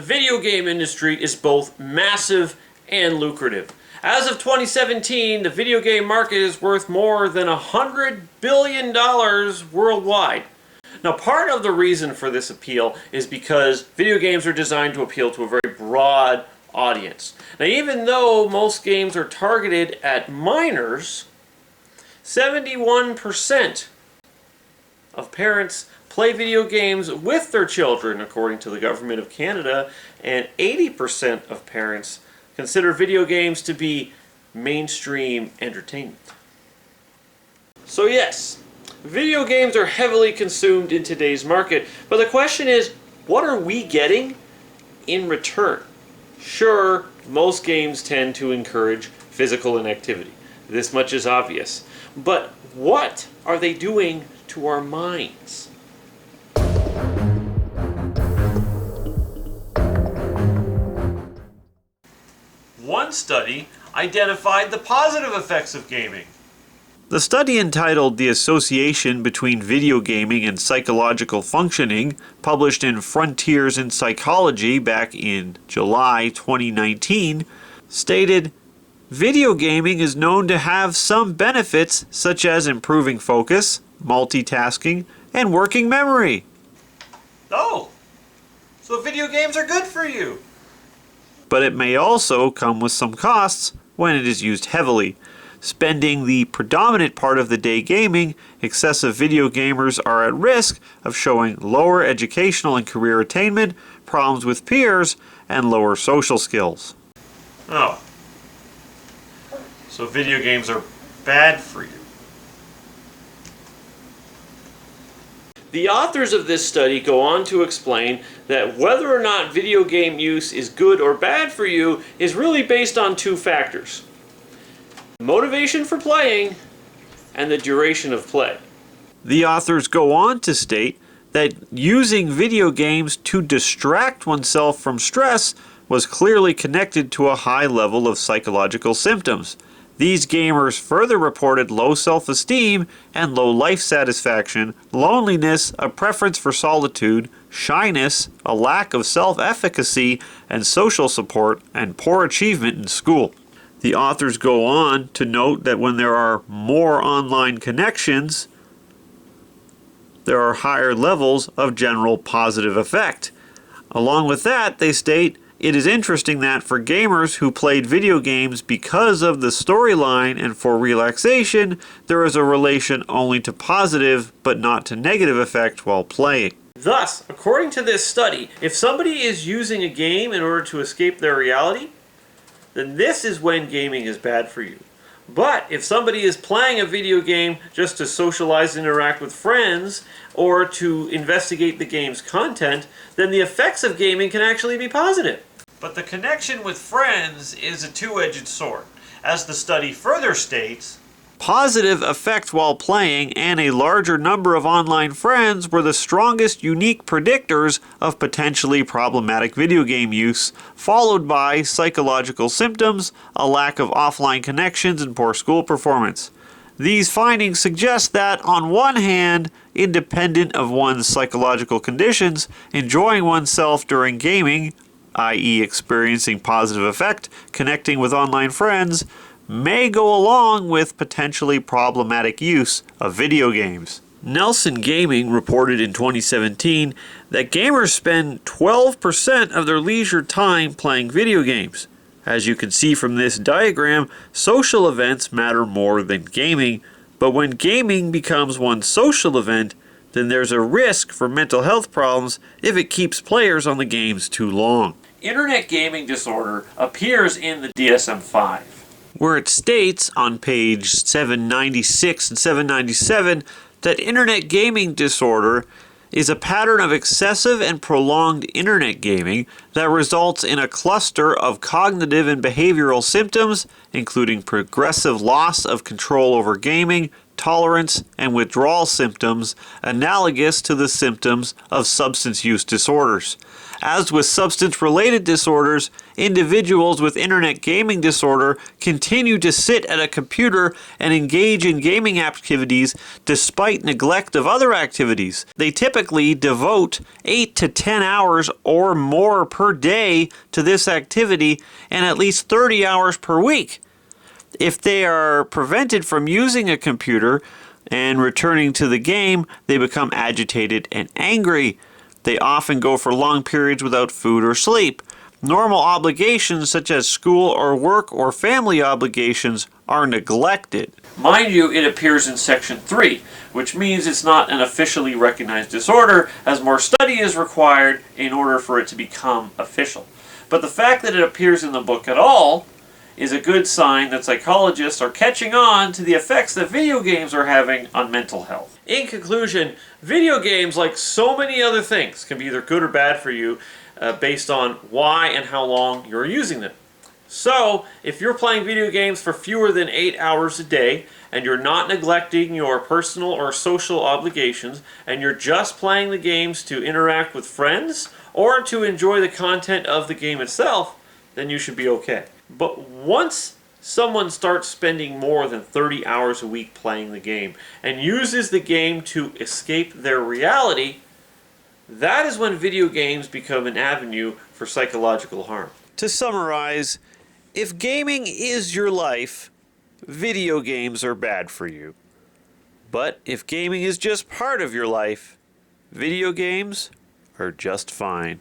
video game industry is both massive and lucrative. As of 2017, the video game market is worth more than $100 billion worldwide. Now, part of the reason for this appeal is because video games are designed to appeal to a very broad audience. Now, even though most games are targeted at minors, 71% of parents play video games with their children, according to the Government of Canada, and 80% of parents consider video games to be mainstream entertainment. So yes, video games are heavily consumed in today's market, but the question is, what are we getting in return? Sure, most games tend to encourage physical inactivity. This much is obvious. But what are they doing to our minds? One study identified the positive effects of gaming. The study, entitled The Association Between Video Gaming and Psychological Functioning, published in Frontiers in Psychology back in July 2019, stated, video gaming is known to have some benefits such as improving focus, multitasking, and working memory. Oh, so video games are good for you. But it may also come with some costs when it is used heavily. Spending the predominant part of the day gaming, excessive video gamers are at risk of showing lower educational and career attainment, problems with peers, and lower social skills. Oh. So video games are bad for you. The authors of this study go on to explain that whether or not video game use is good or bad for you is really based on two factors: motivation for playing and the duration of play. The authors go on to state that using video games to distract oneself from stress was clearly connected to a high level of psychological symptoms. These gamers further reported low self-esteem and low life satisfaction, loneliness, a preference for solitude, shyness, a lack of self-efficacy and social support, and poor achievement in school. The authors go on to note that when there are more online connections, there are higher levels of general positive effect. Along with that, they state, it is interesting that for gamers who played video games because of the storyline and for relaxation, there is a relation only to positive but not to negative effect while playing. Thus, according to this study, if somebody is using a game in order to escape their reality, then this is when gaming is bad for you. But if somebody is playing a video game just to socialize and interact with friends or to investigate the game's content, then the effects of gaming can actually be positive. But the connection with friends is a two-edged sword. As the study further states, positive effect while playing and a larger number of online friends were the strongest unique predictors of potentially problematic video game use, followed by psychological symptoms, a lack of offline connections, and poor school performance. These findings suggest that, on one hand, independent of one's psychological conditions, enjoying oneself during gaming, i.e. experiencing positive effect, connecting with online friends, may go along with potentially problematic use of video games. Nelson Gaming reported in 2017 that gamers spend 12% of their leisure time playing video games. As you can see from this diagram, social events matter more than gaming, but when gaming becomes one social event, then there's a risk for mental health problems if it keeps players on the games too long. Internet gaming disorder appears in the DSM-5. Where it states on page 796 and 797 that internet gaming disorder is a pattern of excessive and prolonged internet gaming that results in a cluster of cognitive and behavioral symptoms, including progressive loss of control over gaming, tolerance, and withdrawal symptoms analogous to the symptoms of substance use disorders. As with substance-related disorders, individuals with internet gaming disorder continue to sit at a computer and engage in gaming activities despite neglect of other activities. They typically devote 8 to 10 hours or more per day to this activity and at least 30 hours per week. If they are prevented from using a computer and returning to the game, they become agitated and angry. They often go for long periods without food or sleep. Normal obligations such as school or work or family obligations are neglected. Mind you, it appears in Section 3, which means it's not an officially recognized disorder, as more study is required in order for it to become official. But the fact that it appears in the book at all is a good sign that psychologists are catching on to the effects that video games are having on mental health. In conclusion, video games, like so many other things, can be either good or bad for you based on why and how long you're using them. So, if you're playing video games for fewer than 8 hours a day, and you're not neglecting your personal or social obligations, and you're just playing the games to interact with friends or to enjoy the content of the game itself, then you should be okay. But once someone starts spending more than 30 hours a week playing the game and uses the game to escape their reality, that is when video games become an avenue for psychological harm. To summarize, if gaming is your life, video games are bad for you. But if gaming is just part of your life, video games are just fine.